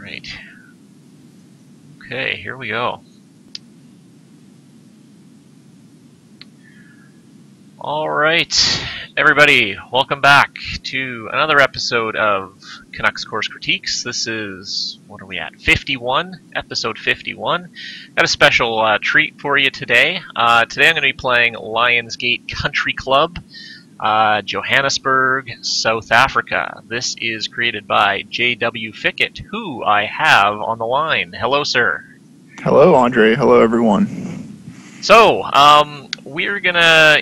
right. Okay, here we go. All right, everybody, welcome back to another episode of Canuck's Course Critiques. This is, what are we at, 51, episode 51. Got a special treat for you today. Today I'm going to be playing Lionsgate Country Club, Johannesburg, South Africa. This is created by jwfickett, who I have on the line. Hello, sir. Hello, Andre. Hello, everyone. So, we're gonna,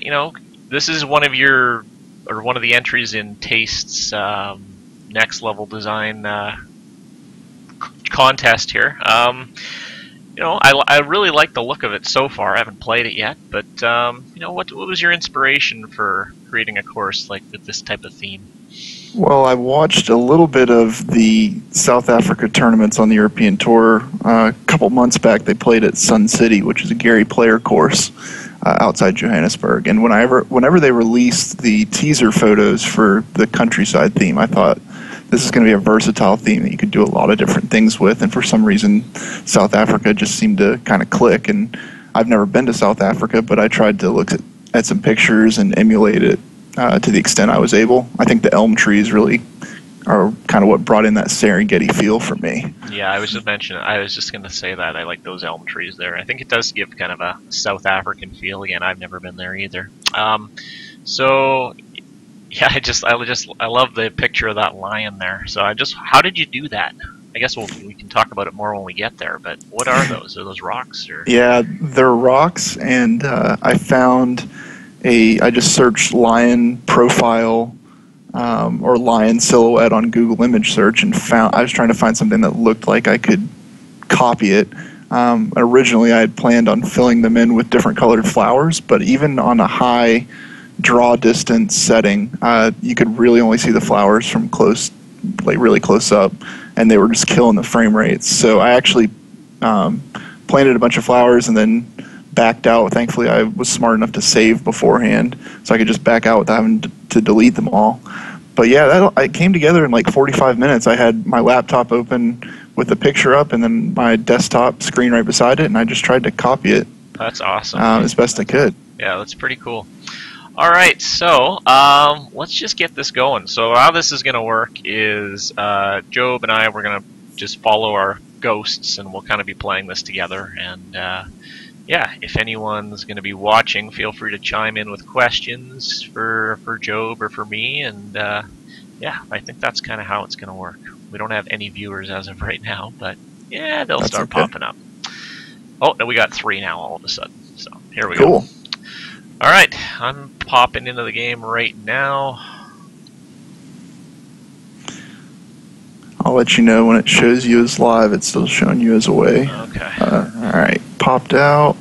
this is one of the entries in Taste's next level design contest here. I really like the look of it so far. I haven't played it yet, but what was your inspiration for creating a course like with this type of theme? Well, I watched a little bit of the South Africa tournaments on the European Tour. A couple months back, they played at Sun City, which is a Gary Player course outside Johannesburg. And whenever they released the teaser photos for the countryside theme, I thought this is going to be a versatile theme that you could do a lot of different things with. And for some reason, South Africa just seemed to kind of click. And I've never been to South Africa, but I tried to look at some pictures and emulate it to the extent I was able. I think the elm trees really are kind of what brought in that Serengeti feel for me. Yeah, I was just going to say that. I like those elm trees there. I think it does give kind of a South African feel. Again, I've never been there either. So yeah, I love the picture of that lion there. So how did you do that? I guess we can talk about it more when we get there, but what are those? Are those rocks? Or? Yeah, they're rocks, and I just searched lion profile or lion silhouette on Google image search and I was trying to find something that looked like I could copy it. Originally, I had planned on filling them in with different colored flowers, but even on a high draw distance setting, you could really only see the flowers from close, like really close up, and they were just killing the frame rates. So I actually planted a bunch of flowers and then backed out. Thankfully, I was smart enough to save beforehand, so I could just back out without having to delete them all. But yeah, it came together in like 45 minutes. I had my laptop open with the picture up and then my desktop screen right beside it, and I just tried to copy it. That's awesome. As best I could. Yeah, that's pretty cool. All right, so let's just get this going. So how this is going to work is Job and we're going to just follow our ghosts, and we'll kind of be playing this together. And yeah, if anyone's going to be watching, feel free to chime in with questions for Job or for me. And yeah, I think that's kind of how it's going to work. We don't have any viewers as of right now, but yeah, they'll start popping up. Oh, no, we got 3 now all of a sudden. So here we go. All right, I'm popping into the game right now. I'll let you know when it shows you as live. It's still showing you as away. Okay. All right, popped out.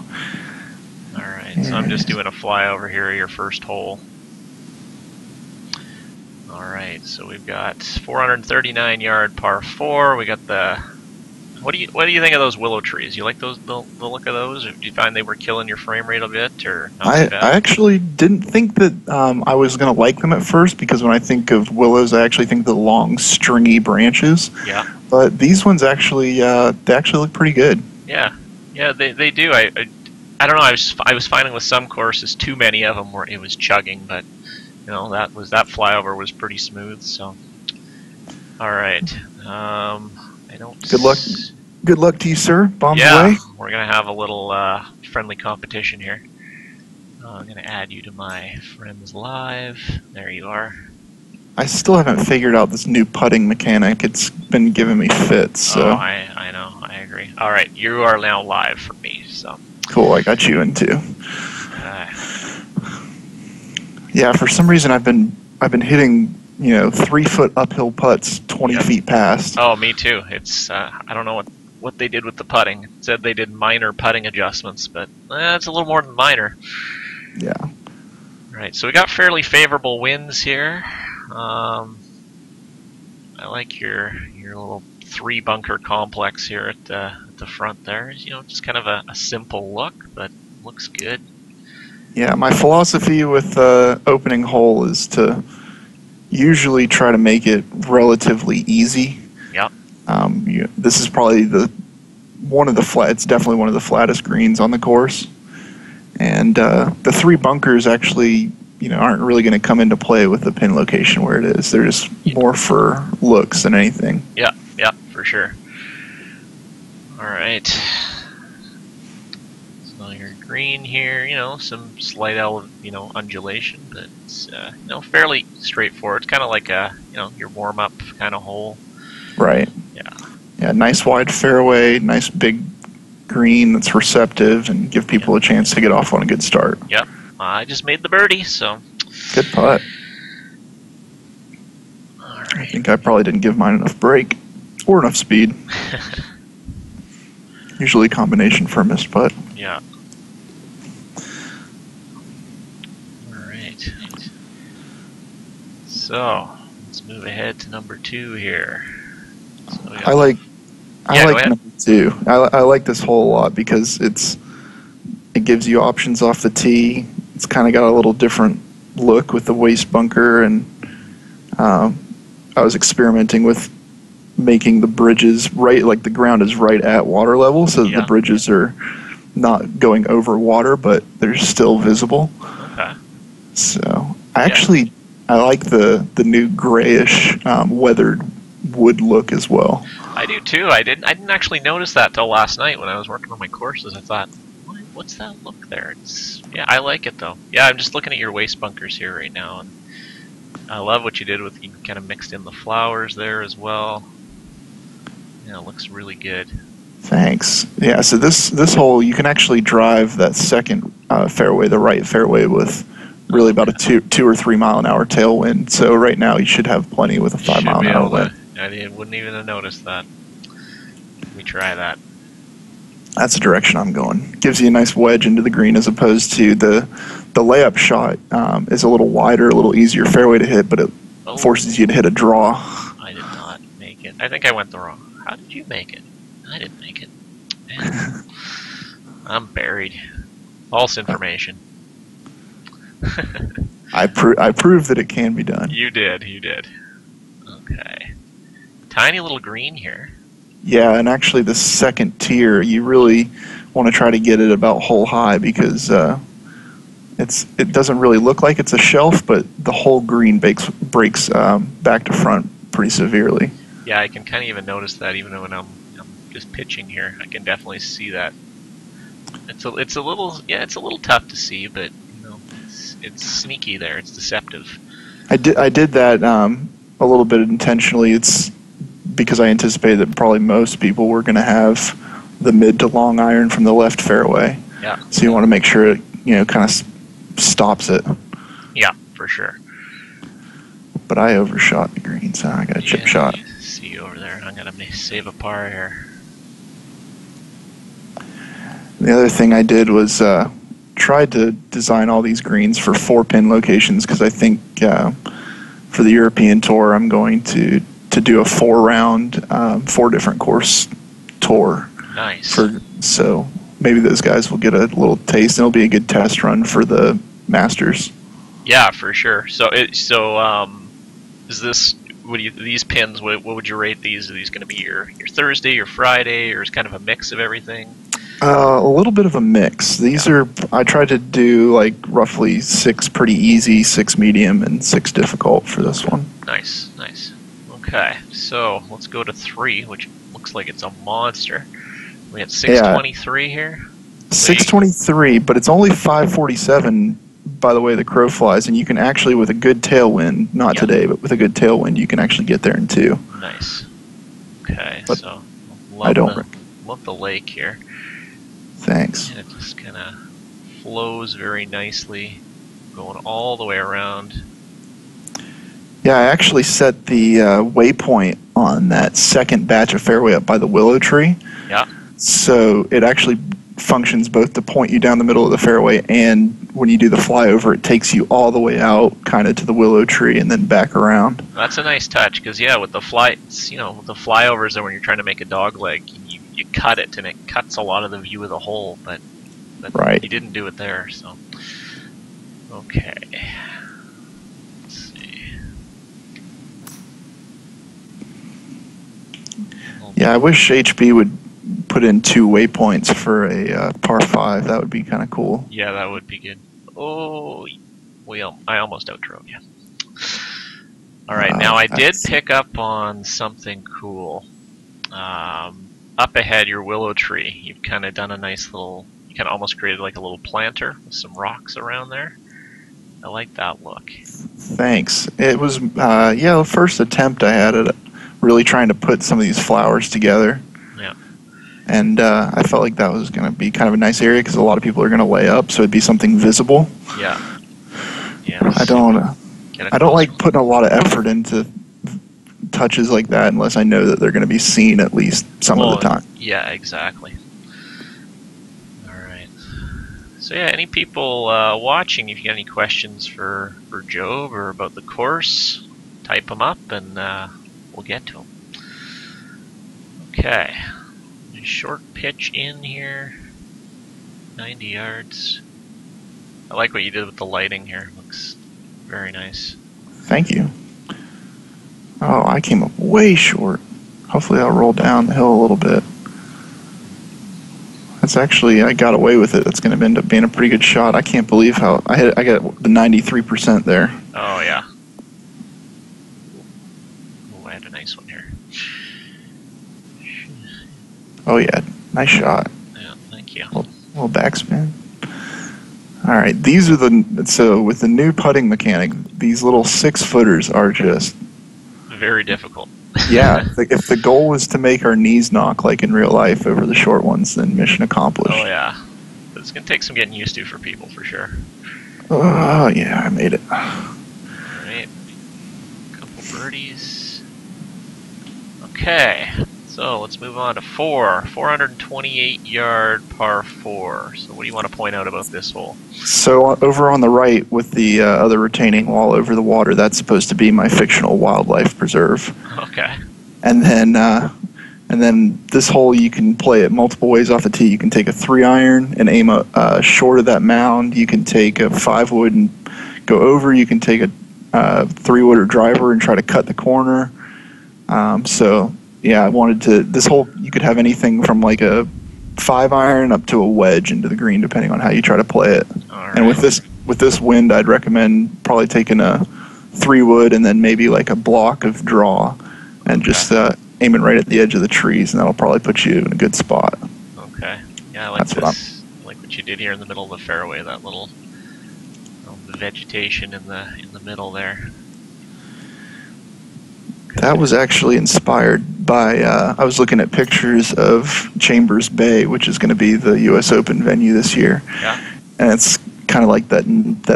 All right, so I'm just doing a flyover here of your first hole. All right, so we've got 439-yard par 4. We got the. What do you think of those willow trees? You like those the look of those? Or do you find they were killing your frame rate a bit, or not too bad? I actually didn't think that I was going to like them at first, because when I think of willows, I actually think the long, stringy branches. Yeah. But these ones actually, they actually look pretty good. Yeah, they do. I don't know. I was finding with some courses too many of them where it was chugging, but that flyover was pretty smooth. So, all right. I don't. Good luck to you, sir. Bombs away. Yeah, we're gonna have a little friendly competition here. I'm gonna add you to my friends live. There you are. I still haven't figured out this new putting mechanic. It's been giving me fits. So. Oh, I know. I agree. All right, you are now live for me. So. Cool. I got you in too. Yeah. For some reason, I've been hitting 3-foot uphill putts 20 feet past. Oh, me too. It's I don't know what they did with the putting. It said they did minor putting adjustments, but it's a little more than minor. Yeah. All right, so we got fairly favorable winds here. I like your little 3-bunker complex here at the front there. Just kind of a simple look, but looks good. Yeah, my philosophy with the opening hole is to usually try to make it relatively easy. Yep. This is probably it's definitely one of the flattest greens on the course. And the 3 bunkers actually, aren't really going to come into play with the pin location where it is. They're just more for looks than anything. Yeah, for sure. All right. So your green here, some slight undulation, but it's fairly straightforward. It's kind of like your warm up kind of hole. Right. Yeah. Nice wide fairway, nice big green that's receptive, and give people a chance to get off on a good start. Yep. I just made the birdie, so. Good putt. All right. I think I probably didn't give mine enough break or enough speed. Usually a combination for a missed putt. Yeah. All right. So let's move ahead to number 2 here. So I like number 2. I like this hole a lot because it gives you options off the tee. It's kind of got a little different look with the waist bunker, and I was experimenting with making the bridges like the ground is right at water level, so the bridges are not going over water, but they're still visible. Okay. So I like the new grayish weathered wood look as well. I do too. I didn't actually notice that till last night when I was working on my courses. I thought, what's that look there? I like it though. Yeah, I'm just looking at your waist bunkers here right now, and I love what you did with, you kind of mixed in the flowers there as well. Yeah, it looks really good. Thanks. Yeah, so this hole, you can actually drive that second fairway, the right fairway, with really about a 2 or 3 mile an hour tailwind. So right now you should have plenty with a 5 mile an hour wind. I wouldn't even have noticed that. Let me try that. That's the direction I'm going. Gives you a nice wedge into the green, as opposed to the layup shot is a little wider, a little easier fairway to hit, but it forces you to hit a draw. I did not make it. I think I went the wrong. How did you make it? I didn't make it. Man. I'm buried. False information. I proved that it can be done. You did. Okay. Tiny little green here. Yeah, and actually the second tier, you really want to try to get it about hole high, because it doesn't really look like it's a shelf, but the whole green breaks back to front pretty severely. Yeah, I can kind of even notice that even when I'm just pitching here. I can definitely see that. It's a little tough to see, but it's sneaky there. It's deceptive. I did that a little bit intentionally. It's because I anticipated that probably most people were going to have the mid to long iron from the left fairway. Yeah. So you want to make sure it kind of stops it. Yeah, for sure. But I overshot the green, so I got a chip shot. See you over there. I'm gonna save a par here. The other thing I did was tried to design all these greens for 4-pin locations, because I think for the European Tour I'm going to do a 4-round, 4 different course tour. Nice. So maybe those guys will get a little taste, and it'll be a good test run for the Masters. Yeah, for sure. So is this these pins? What would you rate these? Are these going to be your Thursday, your Friday, or is kind of a mix of everything? A little bit of a mix. These are, I tried to do like roughly 6 pretty easy, 6 medium, and 6 difficult for this one. Nice. Okay, so let's go to 3, which looks like it's a monster. We have 623 here. 623, but it's only 547 by the way the crow flies, and you can actually, with a good tailwind, not today, but with a good tailwind, you can actually get there in 2. Nice. Okay, but so love the lake here. Thanks. And it just kind of flows very nicely, going all the way around. Yeah, I actually set the waypoint on that second batch of fairway up by the willow tree. Yeah. So it actually functions both to point you down the middle of the fairway, and when you do the flyover, it takes you all the way out kind of to the willow tree and then back around. That's a nice touch, because with the with the flyovers, when you're trying to make a dog leg, you cut it, and it cuts a lot of the view of the hole, but right. You didn't do it there, so okay. Let's see. Yeah, I wish HB would put in 2 waypoints for a par 5. That would be kind of cool. Yeah, that would be good. Oh, I almost outdrove you. All right, now I did pick up on something cool. Up ahead, your willow tree. You've kind of done a nice little. You kind of almost created like a little planter with some rocks around there. I like that look. Thanks. It was the first attempt I had at really trying to put some of these flowers together. Yeah. And I felt like that was going to be kind of a nice area because a lot of people are going to lay up, so it'd be something visible. Yeah. Yeah. I don't like putting a lot of effort into touches like that unless I know that they're going to be seen at least some of the time. Yeah, exactly. All right. So yeah, any people watching, if you got any questions for Job or about the course, type them up and we'll get to them. Okay. Short pitch in here. 90 yards. I like what you did with the lighting here. Looks very nice. Thank you. Oh, I came up way short. Hopefully I'll roll down the hill a little bit. That's actually, I got away with it. That's going to end up being a pretty good shot. I can't believe how I got the 93% there. Oh, yeah. Oh, I had a nice one here. Oh, yeah. Nice shot. Yeah, thank you. Little backspin. All right. These are so with the new putting mechanic, these little 6-footers are just very difficult. Yeah. If the goal was to make our knees knock like in real life over the short ones, then mission accomplished. Oh, yeah. But it's going to take some getting used to for people, for sure. Oh, yeah. I made it. All right. A couple birdies. Okay. So let's move on to 428-yard par 4. So what do you want to point out about this hole? So over on the right with the other retaining wall over the water, that's supposed to be my fictional wildlife preserve. Okay. And then this hole you can play it multiple ways off the tee. You can take a 3-iron and aim short of that mound. You can take a 5-wood and go over. You can take a 3-wood or driver and try to cut the corner. Yeah, I wanted to. This hole, you could have anything from like a 5-iron up to a wedge into the green, depending on how you try to play it. Right. And with this wind, I'd recommend probably taking a 3-wood and then maybe like a block of draw, and just aiming right at the edge of the trees, and that'll probably put you in a good spot. Okay. Yeah, I like this. I like what you did here in the middle of the fairway. That little the vegetation in the middle there. That was actually inspired by, I was looking at pictures of Chambers Bay, which is going to be the U.S. Open venue this year. Yeah. And it's kind of like that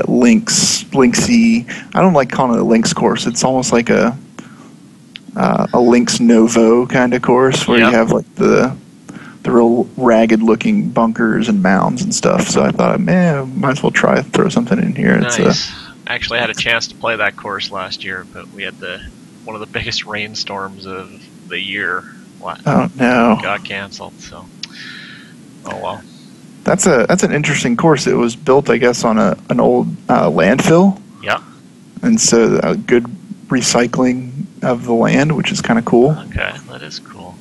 linksy, I don't like calling it a links course. It's almost like a links novo kind of course where you have like the real ragged looking bunkers and mounds and stuff. So I thought, man, might as well throw something in here. Nice. I actually had a chance to play that course last year, but we had one of the biggest rainstorms of the year. Oh no! Got canceled. So, oh well. That's an interesting course. It was built, I guess, on an old landfill. Yeah. And so a good recycling of the land, which is kind of cool. Okay, that is cool.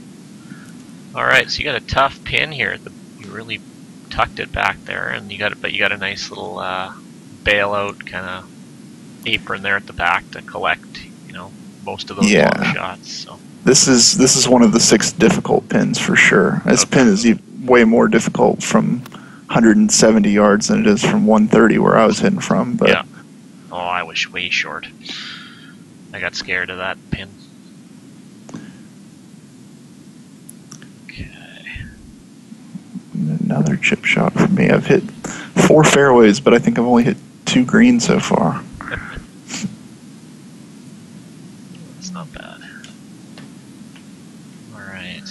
All right, so you got a tough pin here. You really tucked it back there, and you got a nice little bailout kind of apron there at the back to collect, most of those long shots. So this is one of the 6 difficult pins for sure. This pin is way more difficult from 170 yards than it is from 130 where I was hitting from. But yeah. Oh, I was way short. I got scared of that pin. Okay. Another chip shot for me. I've hit 4 fairways, but I think I've only hit 2 greens so far. That's not bad. All right.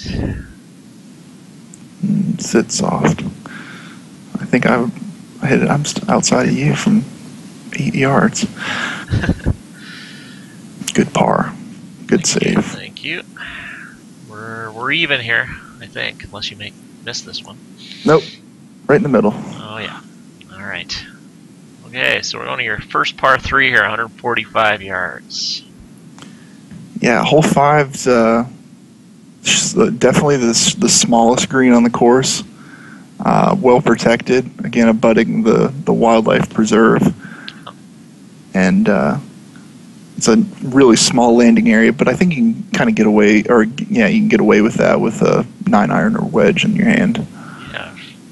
Sit soft. I think I hit it. I'm outside of you from 8 yards. Good par. Good save. Thank you. We're even here, I think, unless you miss this one. Nope. Right in the middle. Oh yeah. All right. Okay, so we're on to your first par 3 here, 145 yards. Yeah, hole 5's Definitely the smallest green on the course. Well protected, again abutting the wildlife preserve, and it's a really small landing area. But I think you can kind of get away, you can get away with that with a 9-iron or wedge in your hand.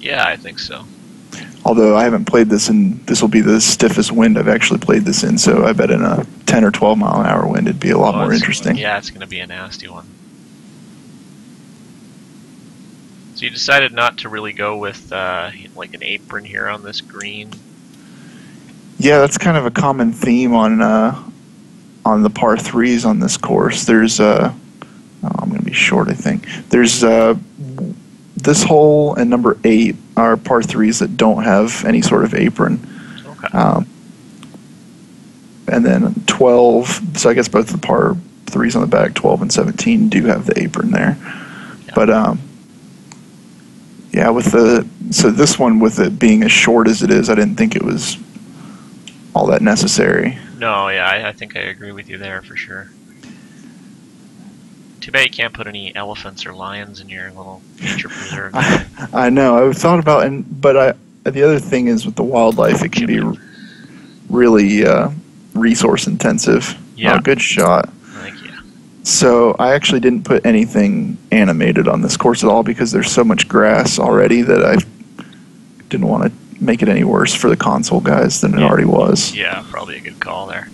Yeah, I think so. Although I haven't played this, and this will be the stiffest wind I've actually played this in, so I bet in a 10 or 12 mile an hour wind it'd be a lot more interesting. Yeah, it's going to be a nasty one. So you decided not to really go with like an apron here on this green? Yeah, that's kind of a common theme on the par 3s on this course. There's I'm going to be short, I think. There's this hole and number 8 are par 3s that don't have any sort of apron. Okay. And then 12, so I guess both the par 3s on the back, 12 and 17, do have the apron there. Yeah. But yeah, so this one, with it being as short as it is, I didn't think it was all that necessary. No, yeah, I think I agree with you there for sure. Too bad you can't put any elephants or lions in your little nature preserve. I know. I've thought about, but the other thing is with the wildlife, it can be really resource intensive. Yeah. Oh, good shot. Thank you. So I actually didn't put anything animated on this course at all because there's so much grass already that I didn't want to make it any worse for the console guys than it already was. Yeah, probably a good call there.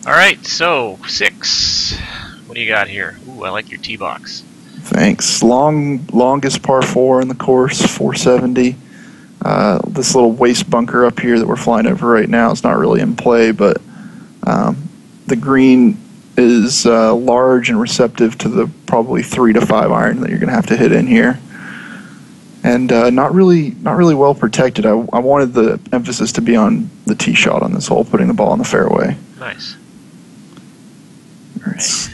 All right, so 6. What do you got here? Ooh, I like your tee box. Thanks. Longest par 4 in the course, 470. This little waste bunker up here that we're flying over right now is not really in play, but the green is large and receptive to the probably 3 to 5 iron that you're going to have to hit in here, and not really well protected. I wanted the emphasis to be on the tee shot on this hole, putting the ball in the fairway. Nice. All right.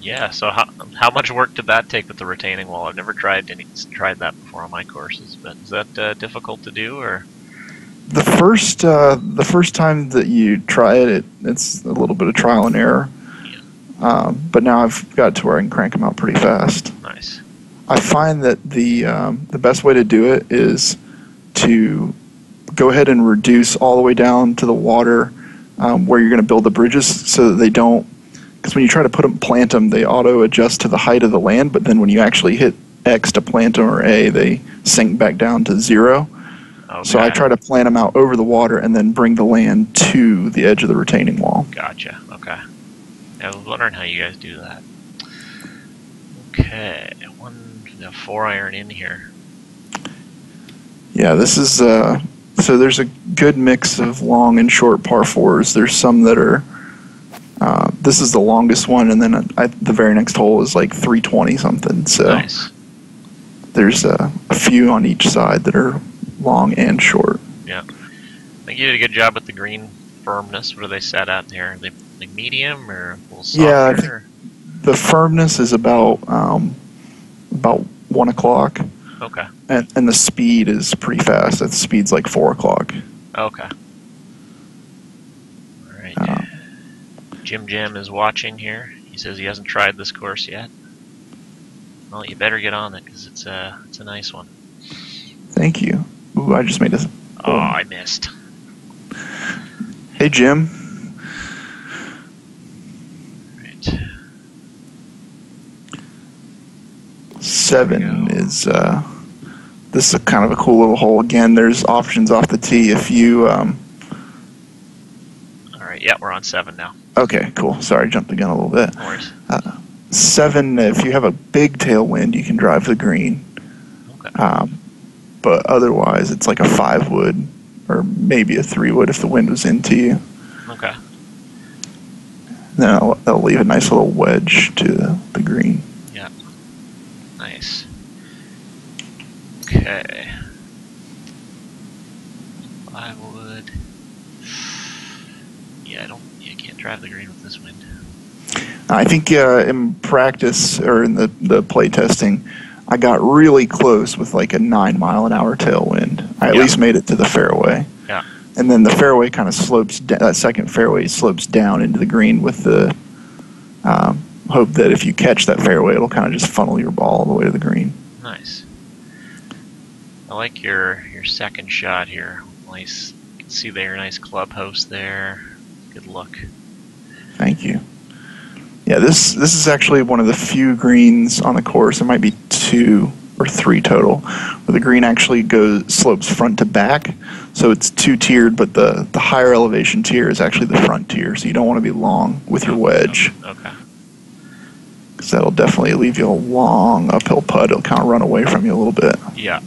Yeah. So how much work did that take with the retaining wall? I've never tried that before on my courses, but is that difficult to do, or? The first time that you try it, it's a little bit of trial and error. Yeah. But now I've got to where I can crank them out pretty fast. Nice. I find that the best way to do it is to go ahead and reduce all the way down to the water where you're going to build the bridges, so that they don't. Because when you try to plant them, they auto adjust to the height of the land. But then when you actually hit X to plant them, or A, they sink back down to 0. Okay. So I try to plant them out over the water and then bring the land to the edge of the retaining wall. Gotcha. Okay. I was wondering how you guys do that. Okay, 4 iron in here. Yeah, this is so there's a good mix of long and short par 4s. There's some that are. This is the longest one, and then the very next hole is like 320 something. So nice. There's a few on each side that are long and short. Yeah, I think you did a good job with the green firmness. What are they set at there? Are they like medium or a little softer? Yeah, I think the firmness is about 1 o'clock. Okay. And the speed is pretty fast. The speed's like 4 o'clock. Okay. All right. Jim Jam is watching here. He says he hasn't tried this course yet. Well, you better get on it because it's a nice one. Thank you. Ooh, I just made a. Oh, I missed. Hey, Jim. Right. 7 is. This is kind of a cool little hole. Again, there's options off the tee if you. All right. Yeah, we're on 7 now. Okay, cool. Sorry, jumped the gun a little bit. No worries. 7, if you have a big tailwind, you can drive the green. Okay. But otherwise, it's like a 5 wood or maybe a 3 wood if the wind was into you. Okay. Then that'll leave a nice little wedge to the green. Yeah. Nice. Okay. 5 wood. Yeah, you can't drive the green with this wind. I think in practice or in the play testing, I got really close with like a 9 mile an hour tailwind. I at least made it to the fairway. Yeah. And then the fairway kind of slopes. That second fairway slopes down into the green with the hope that if you catch that fairway, it'll kind of just funnel your ball all the way to the green. Nice. I like your second shot here. Nice. You can see there, nice clubhouse there. Good look. Thank you. Yeah, this is actually one of the few greens on the course. It might be 2 or 3 total, where the green actually slopes front to back. So it's 2-tiered, but the higher elevation tier is actually the front tier. So you don't want to be long with your wedge. Okay. Because that'll definitely leave you a long uphill putt. It'll kind of run away from you a little bit. Yeah.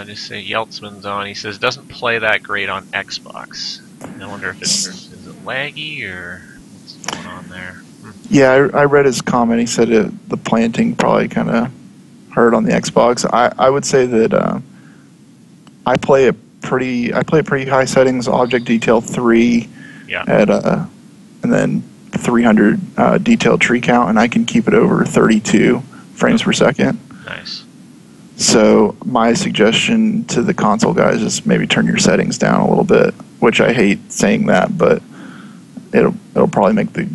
Just say Yeltzman's on. He says doesn't play that great on Xbox. I wonder if is it laggy or what's going on there. Yeah, I read his comment. He said the planting probably kind of hurt on the Xbox. I would say that I play at pretty high settings, object detail 3 at and then 300 detailed tree count, and I can keep it over 32 frames per second. Nice. So my suggestion to the console guys is maybe turn your settings down a little bit, which I hate saying that, but it'll probably make it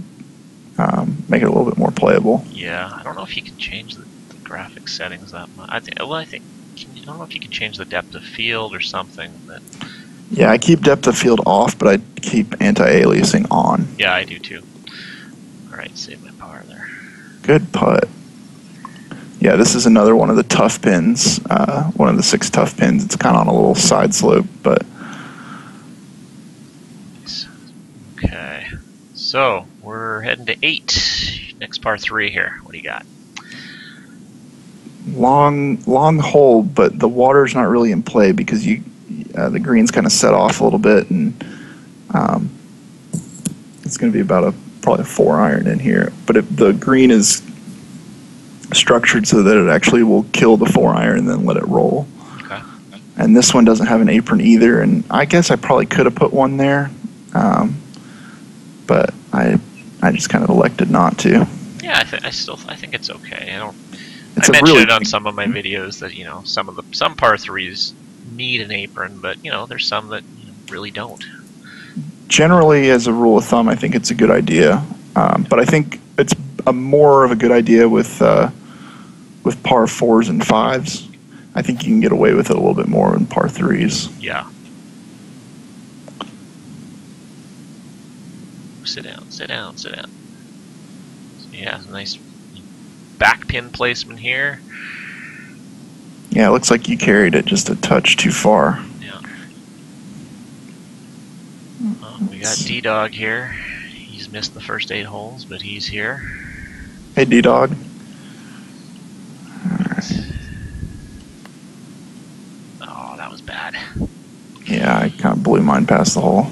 a little bit more playable. Yeah, I don't know if you can change the graphic settings that much. I don't know if you can change the depth of field or something. But yeah, I keep depth of field off, but I keep anti-aliasing on. Yeah, I do too. All right, save my power there. Good putt. Yeah, this is another one of the tough pins, one of the 6 tough pins. It's kind of on a little side slope, but... Okay, so we're heading to 8. Next par 3 here. What do you got? Long hole, but the water's not really in play because the green's kind of set off a little bit, and it's going to be about probably a 4-iron in here. But the green is structured so that it actually will kill the 4-iron and then let it roll. Okay. And this one doesn't have an apron either, and I guess I probably could have put one there, but I just kind of elected not to. Yeah, I think it's okay. I mentioned really it on some of my videos that some par 3s need an apron, but there's some that really don't. Generally, as a rule of thumb, I think it's a good idea, but I think it's more of a good idea with par 4s and 5s. I think you can get away with it a little bit more in par 3s. Yeah. Sit down. So yeah, nice back pin placement here. Yeah, it looks like you carried it just a touch too far. Yeah. We got D-Dog here. He's missed the first 8 holes, but he's here. Hey, D-Dog. Oh, that was bad. Yeah, I kind of blew mine past the hole.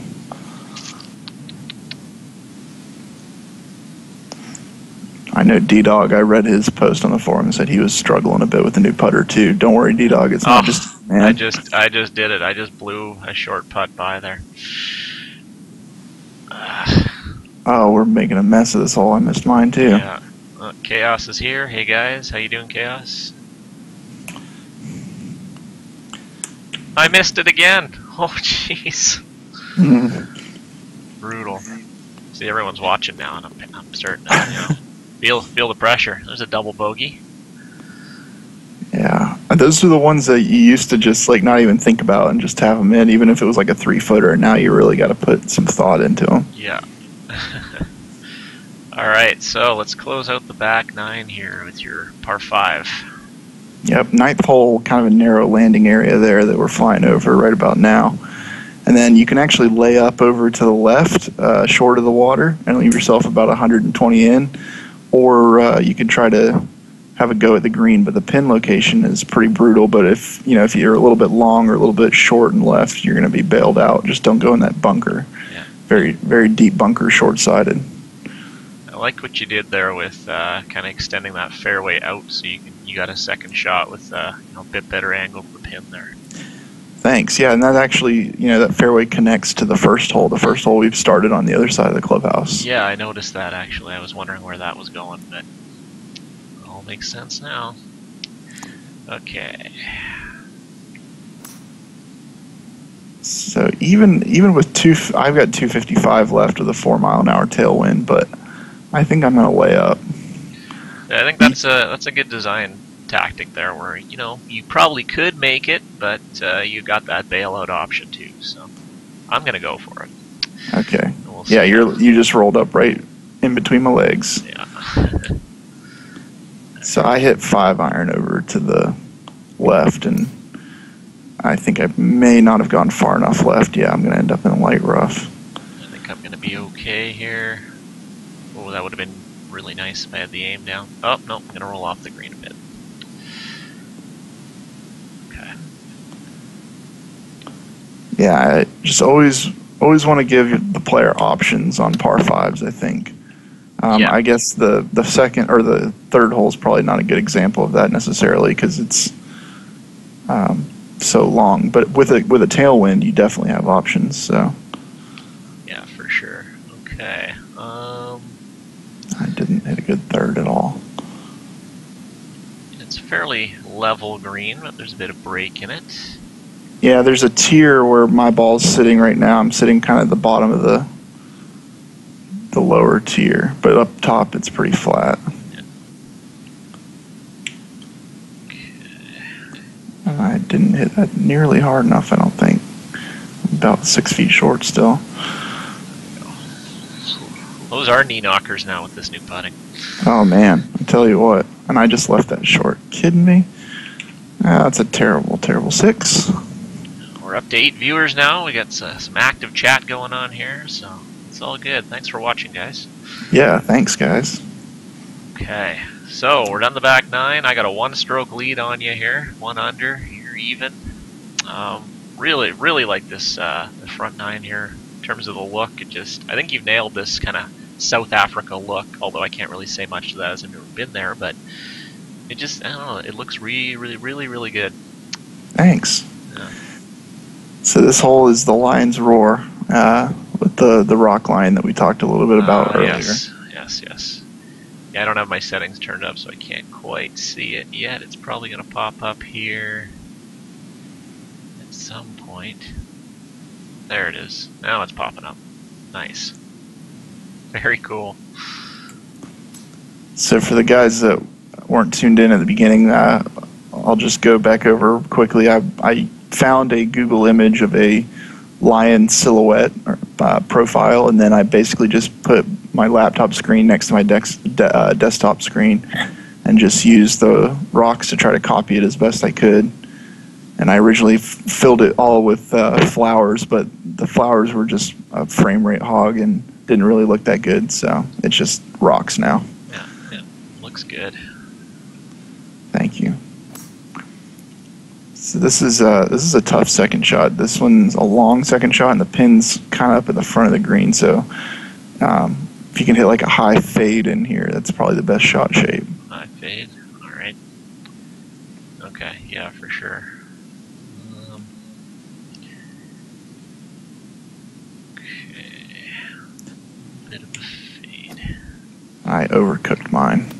I know D-Dog, I read his post on the forum and said he was struggling a bit with the new putter too. Don't worry, D-Dog, it's not just man. I just did it. I just blew a short putt by there. Oh, we're making a mess of this hole. I missed mine too. Yeah. Chaos is here. Hey guys, how you doing, Chaos? I missed it again. Oh jeez. Brutal. See, everyone's watching now, and I'm starting to feel the pressure. There's a double bogey. Yeah, those are the ones that you used to just not even think about and just have them in, even if it was like a 3-footer. Now you really got to put some thought into them. Yeah. All right, so let's close out the back 9 here with your par 5. Yep, 9th hole, kind of a narrow landing area there that we're flying over right about now. And then you can actually lay up over to the left, short of the water, and leave yourself about 120 in. Or you can try to have a go at the green, but the pin location is pretty brutal. But if you're a little bit long or a little bit short and left, you're going to be bailed out. Just don't go in that bunker. Yeah. Very, very deep bunker, short-sided. I like what you did there with kind of extending that fairway out, so you got a second shot with a bit better angle to the pin there. Thanks. Yeah, and that actually, that fairway connects to the first hole. The first hole we've started on the other side of the clubhouse. Yeah, I noticed that actually. I was wondering where that was going, but it all makes sense now. Okay. So even with I've got 255 left with a 4-mile-an-hour tailwind, but I think I'm gonna lay up. I think that's a good design tactic there, where you probably could make it, but you got that bailout option too. So I'm gonna go for it. Okay. We'll Yeah, you just rolled up right in between my legs. Yeah. So I hit 5-iron over to the left, and I think I may not have gone far enough left. Yeah, I'm gonna end up in light rough. I think I'm gonna be okay here. Oh, that would have been really nice if I had the aim down. Oh no, I'm gonna roll off the green a bit. Okay. Yeah, I just always want to give the player options on par fives, I think. Yeah. I guess the second or the third hole is probably not a good example of that necessarily, because it's so long. But with a tailwind, you definitely have options. So Yeah, for sure. Okay. I didn't hit a good third at all. It's fairly level green, but there's a bit of break in it. Yeah, there's a tier where my ball's sitting right now. I'm sitting kind of at the bottom of the lower tier, but up top it's pretty flat. And I didn't hit that nearly hard enough, I don't think. About 6 feet short still. Those are knee knockers now with this new putting. Oh man, I tell you what. And I just left that short. Kidding me? That's a terrible, terrible 6. We're up to 8 viewers now. We got some active chat going on here, so it's all good. Thanks for watching, guys. Yeah, thanks, guys. Okay, so we're down the back 9. I got a 1-stroke lead on you here. 1 under. You're even. Really like this the front 9 here in terms of the look. I think you've nailed this kind of South Africa look. Although I can't really say much to that as I've never been there, but I don't know. It looks really good. Thanks. Yeah. So this hole is the Lion's Roar with the rock line that we talked a little bit about earlier. Yes. Yeah, I don't have my settings turned up, so I can't quite see it yet. It's probably going to pop up here at some point. There it is. Now it's popping up. Nice. Very cool. So for the guys that weren't tuned in at the beginning, I'll just go back over quickly. I found a Google image of a lion silhouette profile, and then I basically just put my laptop screen next to my desktop screen and just used the rocks to try to copy it as best I could. And I originally filled it all with flowers, but the flowers were just a frame rate hog and didn't really look that good, so it's just rocks now. Yeah, looks good. Thank you. So this is a tough second shot. This one's a long second shot, and the pin's kind of up at the front of the green. So if you can hit like a high fade in here, that's probably the best shot shape. High fade. All right. Okay. Yeah, for sure. Okay. Bit of a fade. I overcooked mine.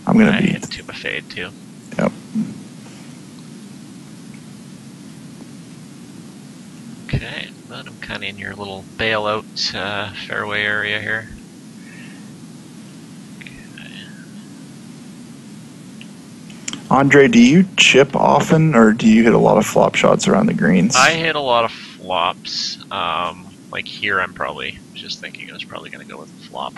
I'm gonna be hit to a fade too. Yep. Okay, but I'm kind of in your little bailout fairway area here. Okay. Andre, do you chip often, or do you hit a lot of flop shots around the greens? I hit a lot of flops. Like here, I'm probably just thinking I was probably going to go with a flop.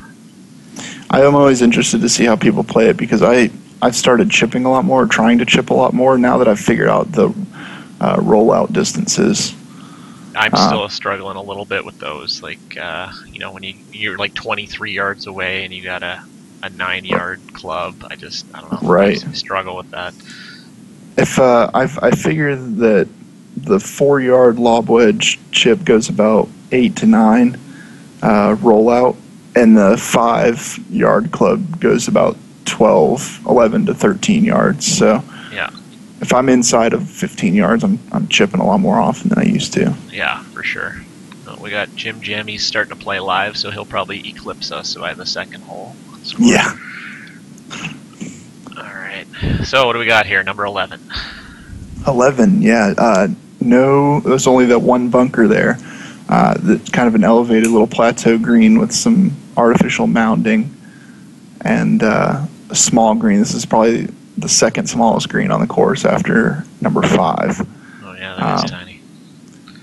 I am always interested to see how people play it, because I've started chipping a lot more, trying to chip a lot more now that I've figured out the rollout distances. I'm still struggling a little bit with those. Like, when you're like 23 yards away and you got a 9-yard club, I don't know. Right. I struggle with that. If I figure that the 4-yard lob wedge chip goes about 8 to 9 rollout, and the 5-yard club goes about 11 to 13 yards. So yeah. If I'm inside of 15 yards, I'm chipping a lot more often than I used to. Yeah, for sure. We got Jim Jam. He's starting to play live, so he'll probably eclipse us by the second hole. Yeah. All right. So what do we got here? Number 11. 11, yeah. No, there's only that one bunker there. That's kind of an elevated little plateau green with some artificial mounding. and a small green. This is probably the second smallest green on the course after number 5. Oh yeah, that is tiny.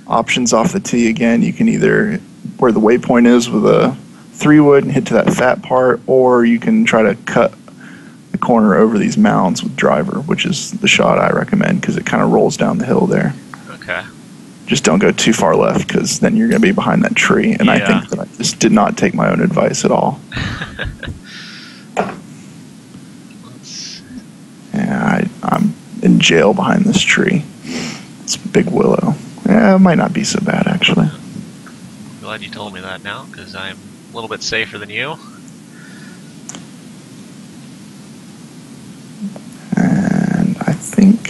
Options off the tee again. You can either where the waypoint is with a 3-wood and hit to that fat part, or you can try to cut the corner over these mounds with driver, which is the shot I recommend because it kind of rolls down the hill there. Okay. Just don't go too far left because then you're going to be behind that tree. And I think that I just did not take my own advice at all. Yeah, I'm in jail behind this tree. It's a big willow. Yeah, it might not be so bad, actually. I'm glad you told me that now, because I'm a little bit safer than you. And I think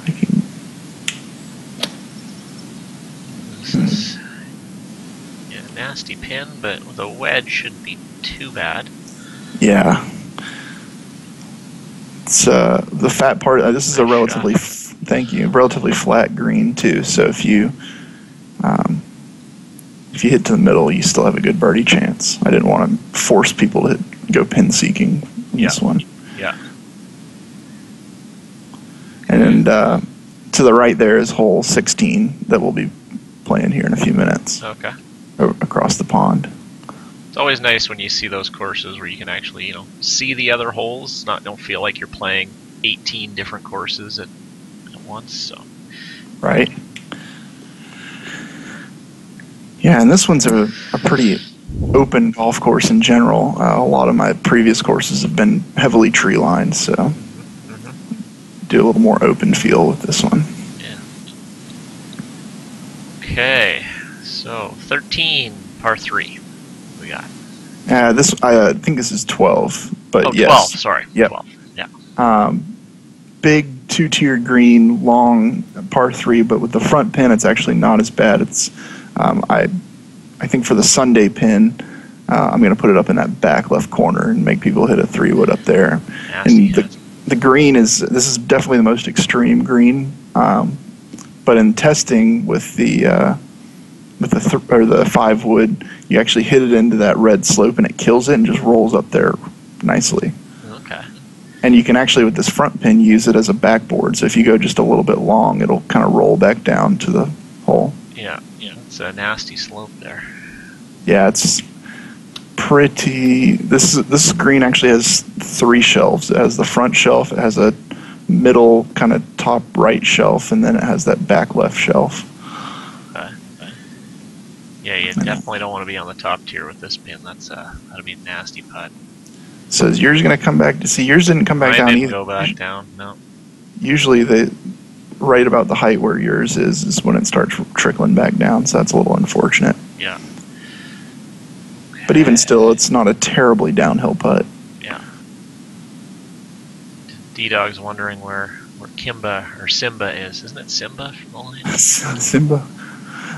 I can... This is a nasty pin, but with a wedge shouldn't be too bad. Yeah. It's the fat part. This is a relatively, relatively flat green too. So if you hit to the middle, you still have a good birdie chance. I didn't want to force people to go pin seeking in this one. Yeah. And to the right there is hole 16 that we'll be playing here in a few minutes. Okay. Across the pond. It's always nice when you see those courses where you can actually, see the other holes. Don't feel like you're playing 18 different courses at once. So. Right. Yeah, and this one's a pretty open golf course in general. A lot of my previous courses have been heavily tree lined, so do a little more open feel with this one. Yeah. Okay, so 13, par 3. We got. I think this is 12, but yes. 12, sorry. Yep. 12, yeah. Big 2-tiered green, long par 3, but with the front pin, it's actually not as bad. It's I think for the Sunday pin, I'm going to put it up in that back left corner and make people hit a 3-wood up there. Nasty, and the green this is definitely the most extreme green, but in testing with the 5-wood, you actually hit it into that red slope and it kills it and just rolls up there nicely. Okay. And you can actually, with this front pin, use it as a backboard. So if you go just a little bit long, it'll kind of roll back down to the hole. Yeah. It's a nasty slope there. Yeah, it's pretty. This green actually has 3 shelves. It has the front shelf, it has a middle kind of top right shelf, and then it has that back left shelf. Yeah, you definitely don't want to be on the top tier with this pin. That'll be a nasty putt. So is yours going to come back? Yours didn't come back down either. Mine didn't go back down, no. Usually right about the height where yours is when it starts trickling back down, so that's a little unfortunate. Yeah. But even still, it's not a terribly downhill putt. Yeah. D-Dog's wondering where Kimba or Simba is. Isn't it Simba from the line? Simba.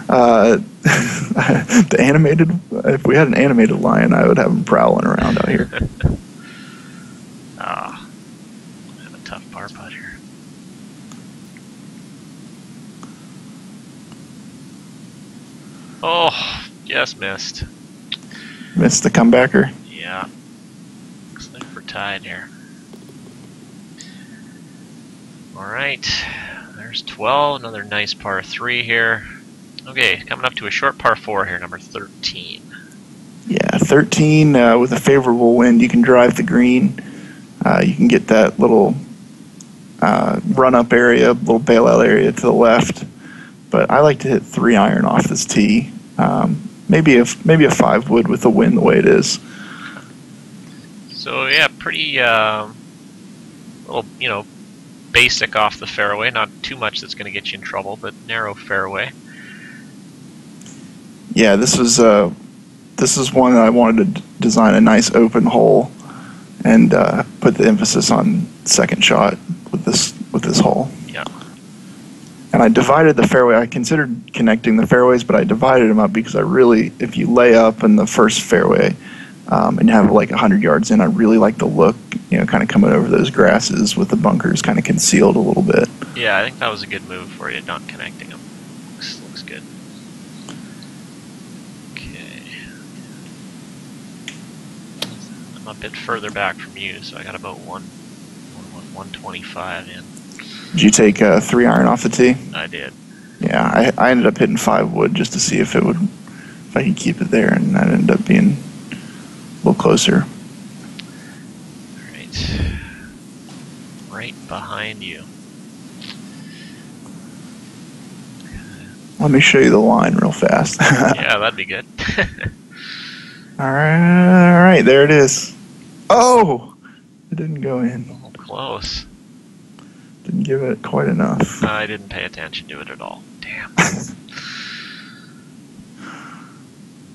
The animated. If we had an animated lion, I would have him prowling around out here. I have a tough par putt here. Oh, just missed. Missed the comebacker. Yeah. Looks like we're tied here. All right. There's 12. Another nice par 3 here. Okay, coming up to a short par 4 here, number 13. Yeah, 13 with a favorable wind. You can drive the green. You can get that little run-up area, little bailout area to the left. But I like to hit 3-iron off this tee. Maybe a 5-wood with the wind the way it is. So yeah, pretty little basic off the fairway. Not too much that's going to get you in trouble, but narrow fairway. Yeah, this is one that I wanted to design a nice open hole and put the emphasis on second shot with this hole. Yeah. And I divided the fairway. I considered connecting the fairways, but I divided them up because if you lay up in the first fairway and have like 100 yards in, I really like the look, kind of coming over those grasses with the bunkers kind of concealed a little bit. Yeah, I think that was a good move for you, not connecting them. Looks good. Okay. I'm a bit further back from you, so I got about 125 in. Did you take 3 iron off the tee? I did. Yeah, I ended up hitting 5 wood just to see if I could keep it there, and that ended up being a little closer. Alright. Right behind you. Let me show you the line real fast. Yeah, that'd be good. All right, there it is. Oh, it didn't go in. Oh, close. Didn't give it quite enough. I didn't pay attention to it at all. Damn.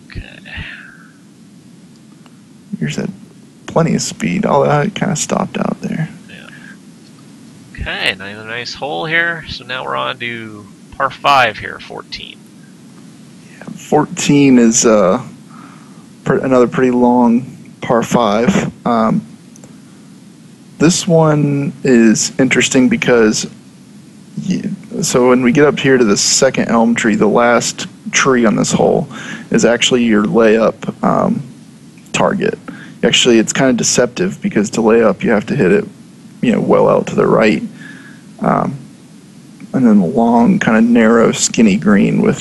Okay. Yours had plenty of speed, although it kind of stopped out there. Yeah. Okay, another nice hole here. So now we're on to par 5 here, 14. Yeah, 14 is another pretty long par 5. This one is interesting because, so when we get up here to the second elm tree, the last tree on this hole is actually your layup target. Actually, it's kind of deceptive because to lay up you have to hit it, well out to the right, and then the long, kind of narrow, skinny green with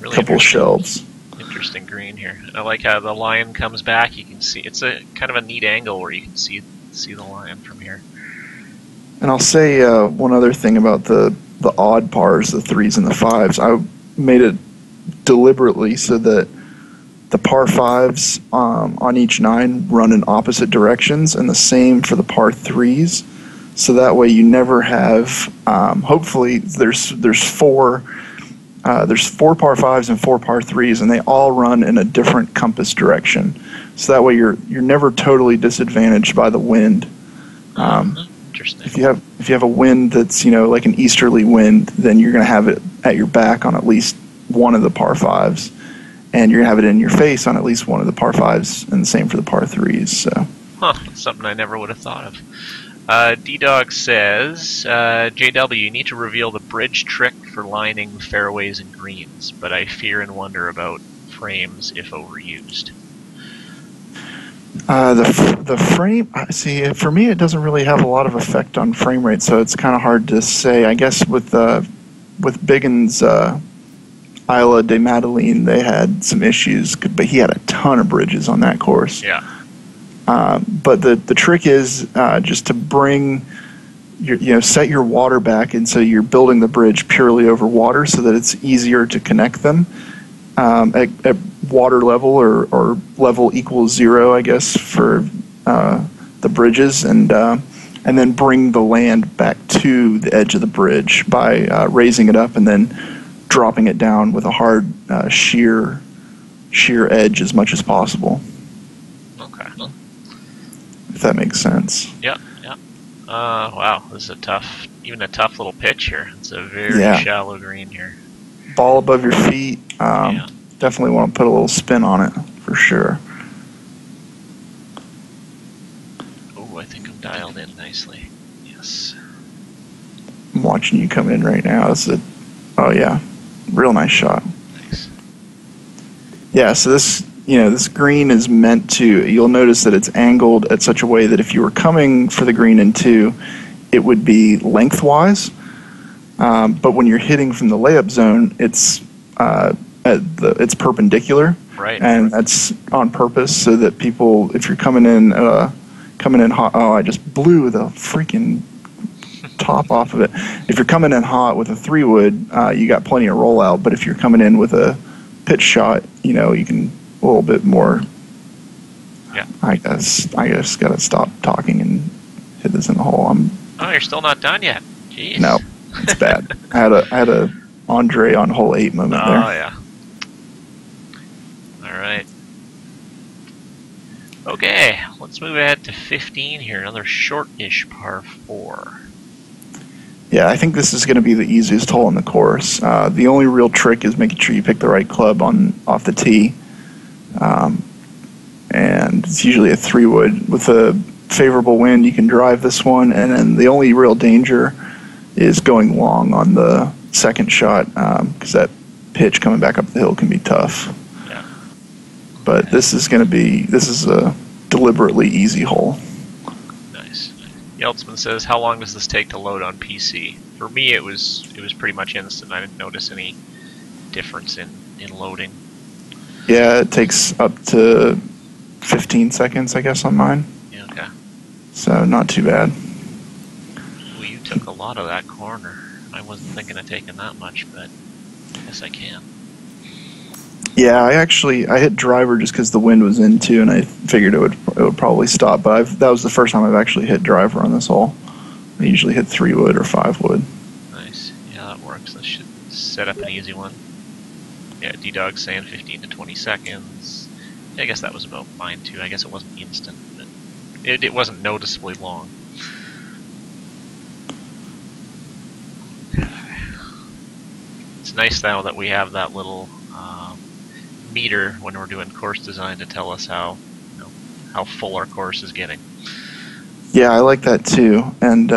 really a couple shelves. Interesting green here. I like how the line comes back. You can see it's a kind of a neat angle where you can see the line from here. And I'll say one other thing about the odd pars, the 3s and the 5s. I made it deliberately so that the par 5s on each 9 run in opposite directions, and the same for the par 3s. So that way you never have. Hopefully, there's 4 par 5s and 4 par 3s, and they all run in a different compass direction. So that way you're never totally disadvantaged by the wind. Interesting. If you have a wind that's like an easterly wind, then you're going to have it at your back on at least one of the par 5s, and you're going to have it in your face on at least one of the par 5s, and the same for the par 3s. So. That's something I never would have thought of. D-Dog says, JW, you need to reveal the bridge trick for lining fairways and greens, but I fear and wonder about frames if overused. The frame, see, for me it doesn't really have a lot of effect on frame rate, so it's kind of hard to say. I guess with Biggin's Isla de Madeleine, they had some issues, but he had a ton of bridges on that course. Yeah. But the trick is just to bring set your water back, and so you're building the bridge purely over water, so that it's easier to connect them at water level or level equals 0, I guess, for the bridges, and then bring the land back to the edge of the bridge by raising it up and then dropping it down with a hard sheer edge as much as possible. Okay. If that makes sense. Yeah. Wow, this is a tough little pitch here. It's a very shallow green here. Ball above your feet. Definitely want to put a little spin on it for sure. Oh, I think I'm dialed in nicely. Yes. I'm watching you come in right now. Real nice shot. Thanks. Yeah, so this green is meant to, you'll notice that it's angled at such a way that if you were coming for the green in 2, it would be lengthwise. But when you're hitting from the layup zone, it's perpendicular. Right. And that's on purpose so that people, if you're coming in hot, I just blew the freaking top off of it. If you're coming in hot with a 3-wood, you got plenty of rollout. But if you're coming in with a pitch shot, you can a little bit more. Yeah. I guess gotta stop talking and hit this in the hole. Oh, you're still not done yet. Jeez. No, it's bad. I had a Andre on hole 8 moment there. Oh yeah. All right. Okay, let's move ahead to 15 here. Another short-ish par 4. Yeah, I think this is going to be the easiest hole in the course. The only real trick is making sure you pick the right club off the tee. And it's usually a 3-wood. With a favorable wind, you can drive this one. And then the only real danger is going long on the second shot, because that pitch coming back up the hill can be tough. Yeah. But this is a deliberately easy hole. Nice. Yeltsman says, how long does this take to load on PC? For me, it was pretty much instant. I didn't notice any difference in loading. Yeah, it takes up to 15 seconds, I guess, on mine. Yeah, okay. So not too bad. Well, you took a lot of that corner. I wasn't thinking of taking that much, but I guess I can. Yeah, I hit driver just because the wind was in too, and I figured it would probably stop. But that was the first time I've actually hit driver on this hole. I usually hit 3 wood or 5 wood. Nice. Yeah, that works. That should set up an easy one. Yeah, D-Dog's saying 15 to 20 seconds. Yeah, I guess that was about mine too. I guess it wasn't instant, but it wasn't noticeably long. It's nice now that we have that little meter when we're doing course design to tell us how full our course is getting. Yeah, I like that too, and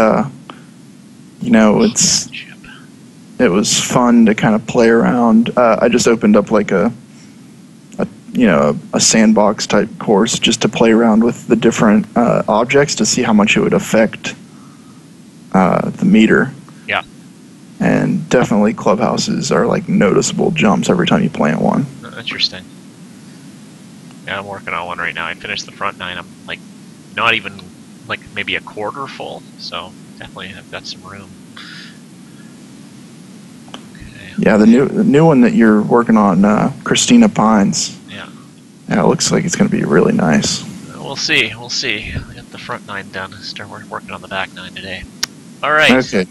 it was fun to kind of play around. I just opened up like a sandbox type course just to play around with the different objects to see how much it would affect the meter. Yeah. And definitely clubhouses are like noticeable jumps every time you plant one. Interesting. Yeah, I'm working on one right now. I finished the front 9. I'm like not even like maybe a quarter full, so definitely I've got some room. Okay. Yeah, the new one that you're working on, Christina Pines. Yeah. Yeah, it looks like it's going to be really nice. We'll see. We'll see. I got the front 9 done. Start working on the back 9 today. All right. Okay.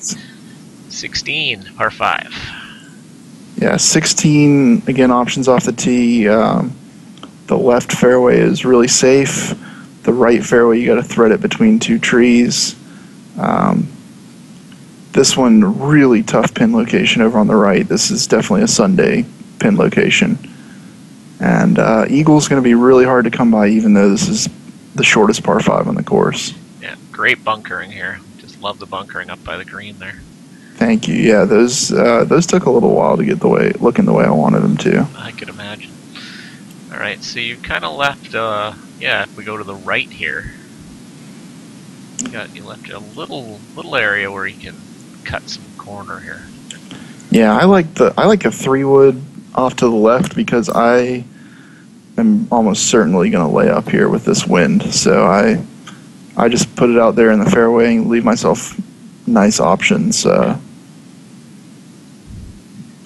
16, par 5. Yeah, 16, again, options off the tee. The left fairway is really safe. The right fairway, you got to thread it between 2 trees. This one, really tough pin location over on the right. This is definitely a Sunday pin location. And Eagle's going to be really hard to come by, even though this is the shortest par 5 on the course. Yeah, great bunkering here. Just love the bunkering up by the green there. Thank you. Yeah, those took a little while to get looking the way I wanted them to. I could imagine. All right, so you kind of left. Yeah, if we go to the right here, you left a little area where you can cut some corner here. Yeah, I like a 3 wood off to the left because I am almost certainly going to lay up here with this wind. So I just put it out there in the fairway and leave myself nice options to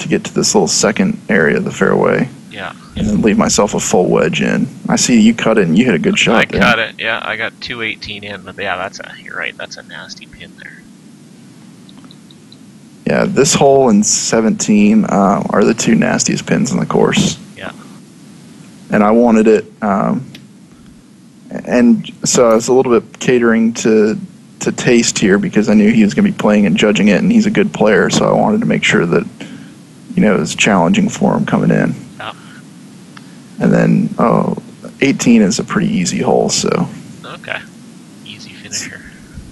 get to this little second area of the fairway. Yeah. And then leave myself a full wedge in. I see you cut it and you hit a good shot there. I cut it, yeah. I got 218 in, but yeah, you're right, that's a nasty pin there. Yeah, this hole and 17 are the 2 nastiest pins in the course. Yeah. And I wanted it, and so I was a little bit catering to taste here because I knew he was going to be playing and judging it, and he's a good player, so I wanted to make sure that it was challenging for him coming in. Yeah. And then 18 is a pretty easy hole, so. Okay. Easy finisher.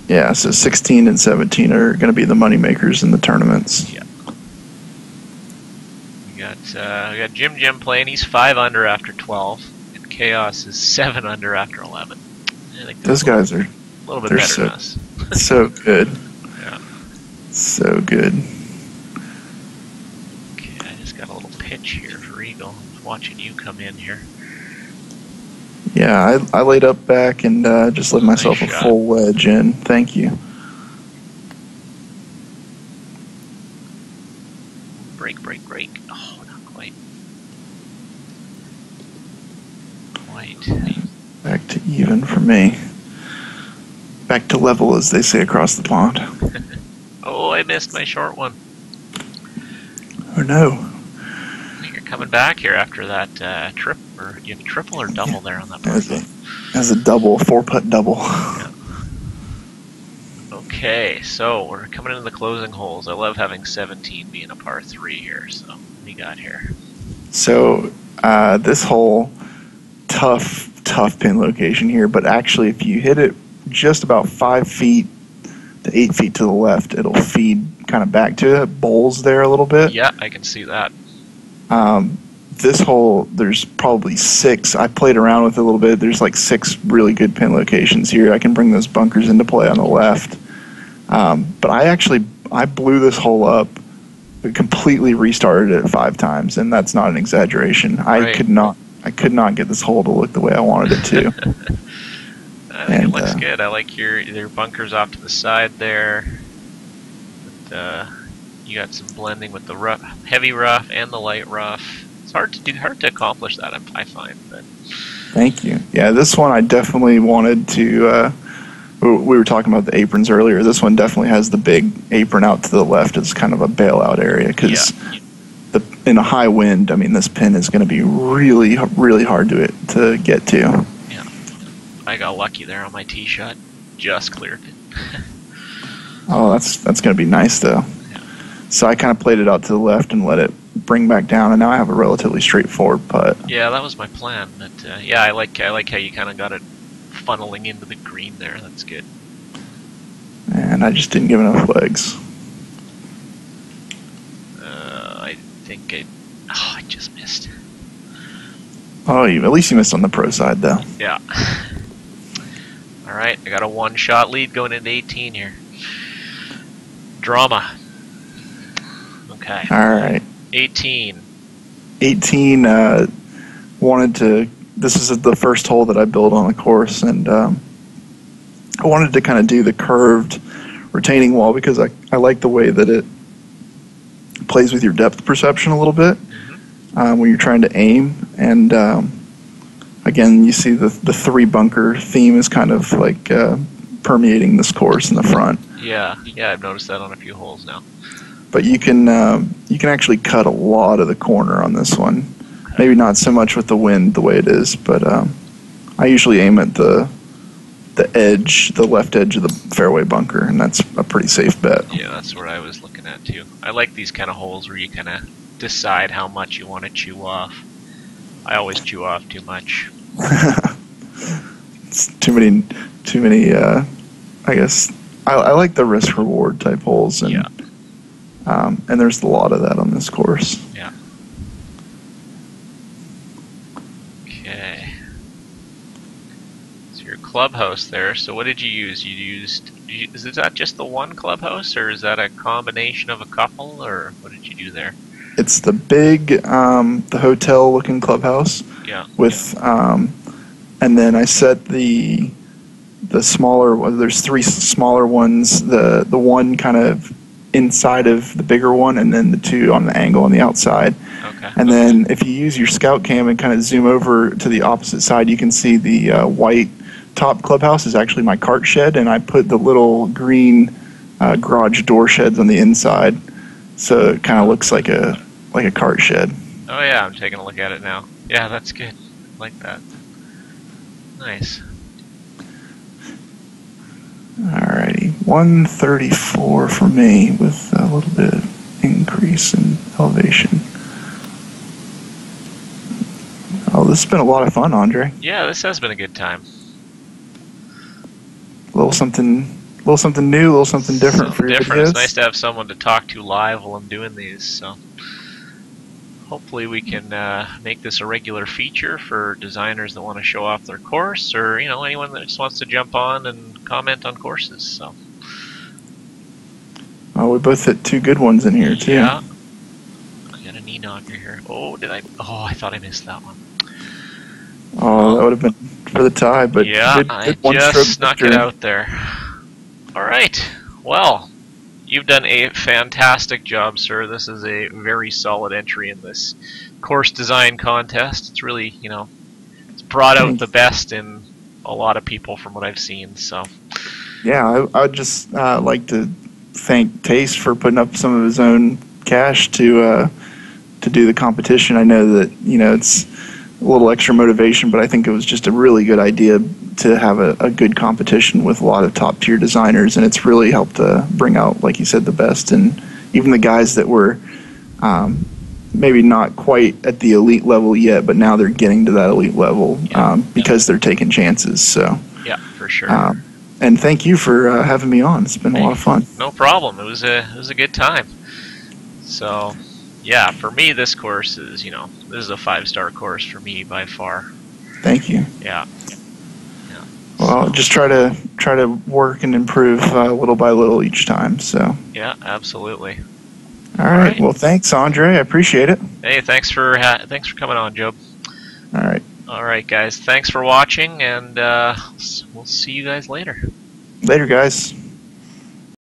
Yeah, so 16 and 17 are going to be the money makers in the tournaments. Yeah. We got Jim playing. He's 5 under after 12, and Chaos is 7 under after 11. I think those guys are a little bit better than us. So good. Yeah. So good. Okay, I just got a little pitch here for Eagle. I'm watching you come in here. Yeah, I laid up back and just let myself Nice a shot. full wedge in. Thank you. Break. Oh, not quite. Back to even for me. Back to level, as they say across the pond. Oh, I missed my short one. Oh no. You're coming back here after that trip, or you have a triple or double there on that part. As a double, 4-putt double. Yeah. Okay, so we're coming into the closing holes. I love having 17 being a par 3 here. So what do you got here? So this hole, tough pin location here, but actually if you hit it just about 5 feet to 8 feet to the left, it'll feed kind of back to it, bowls there a little bit. Yeah, I can see that. this hole, there's probably 6. I played around with it a little bit. There's like 6 really good pin locations here. I can bring those bunkers into play on the left. But I blew this hole up, completely restarted it 5 times, and that's not an exaggeration. Right. I could not get this hole to look the way I wanted it to. I think it looks good. I like your bunkers off to the side there. But, you got some blending with the heavy rough and the light rough. It's hard to accomplish that, I find. But thank you. Yeah, this one I definitely wanted to. We were talking about the aprons earlier. This one definitely has the big apron out to the left as kind of a bailout area because in a high wind, I mean, this pin is going to be really, really hard to get to. Yeah, I got lucky there on my tee shot. Just cleared it. Oh, that's going to be nice though. Yeah. So I kind of played it out to the left and let it bring back down, and now I have a relatively straightforward putt. Yeah, that was my plan. But yeah, I like how you kind of got it funneling into the green there. That's good. And I just didn't give enough legs. I think I just missed. Oh, at least you missed on the pro side though. Yeah. All right, I got a 1-shot lead going into 18 here. Drama. Okay. All right. 18. 18. Wanted to. This is the first hole that I built on the course, and I wanted to kind of do the curved retaining wall because I like the way that it plays with your depth perception a little bit when you're trying to aim. And again, you see the 3 bunker theme is kind of like permeating this course in the front. Yeah, I've noticed that on a few holes now. But you can actually cut a lot of the corner on this one. Maybe not so much with the wind the way it is, but I usually aim at the left edge of the fairway bunker, and that's a pretty safe bet. Yeah, that's what I was looking at too. I like these kind of holes where you kind of decide how much you want to chew off. I always chew off too much. It's too many. I guess I like the risk reward type holes, and and there's a lot of that on this course. Yeah. Okay. So your clubhouse there. So what did you use? Is that just the one clubhouse, or is that a combination of a couple, or what did you do there? It's the big, the hotel-looking clubhouse. Yeah. With, and then I set the smaller. Well, there's 3 smaller ones. The one kind of inside of the bigger one, and then the 2 on the angle on the outside. Okay. And then if you use your scout cam and kind of zoom over to the opposite side, you can see the white top clubhouse is actually my cart shed, and I put the little green garage door sheds on the inside, so it kind of looks like a cart shed. Oh yeah, I'm taking a look at it now. Yeah, that's good. I like that. Nice. Alrighty, 134 for me with a little bit of increase in elevation. Oh, this has been a lot of fun, Andre. Yeah, this has been a good time. A little something new, a little something different for your videos. It's nice to have someone to talk to live while I'm doing these. So hopefully we can make this a regular feature for designers that want to show off their course, or anyone that just wants to jump on and comment on courses. So. Oh, we both hit 2 good ones in here too. Yeah. I got a knee knocker here. Oh, I thought I missed that one. Oh, that would have been for the tie, but yeah, I just snuck it out there. All right. Well, you've done a fantastic job, sir. This is a very solid entry in this course design contest. It's really, it's brought out the best in a lot of people from what I've seen. So. Yeah, I'd just like to thank Taste for putting up some of his own cash to do the competition. I know that it's a little extra motivation, but I think it was just a really good idea to have a good competition with a lot of top tier designers, and it's really helped to bring out, like you said, the best, and even the guys that were maybe not quite at the elite level yet, but now they're getting to that elite level because they're taking chances. So yeah, for sure. And thank you for having me on. It's been a lot of fun. No problem. It was a good time. So yeah, for me, this course is, this is a 5-star course for me by far. Thank you. Yeah. Yeah. Well, So, just try to work and improve little by little each time. So. yeah, absolutely. All right. Well, thanks, Andre. I appreciate it. Hey, thanks for coming on, Job. All right. All right, guys. Thanks for watching, and we'll see you guys later. Later, guys.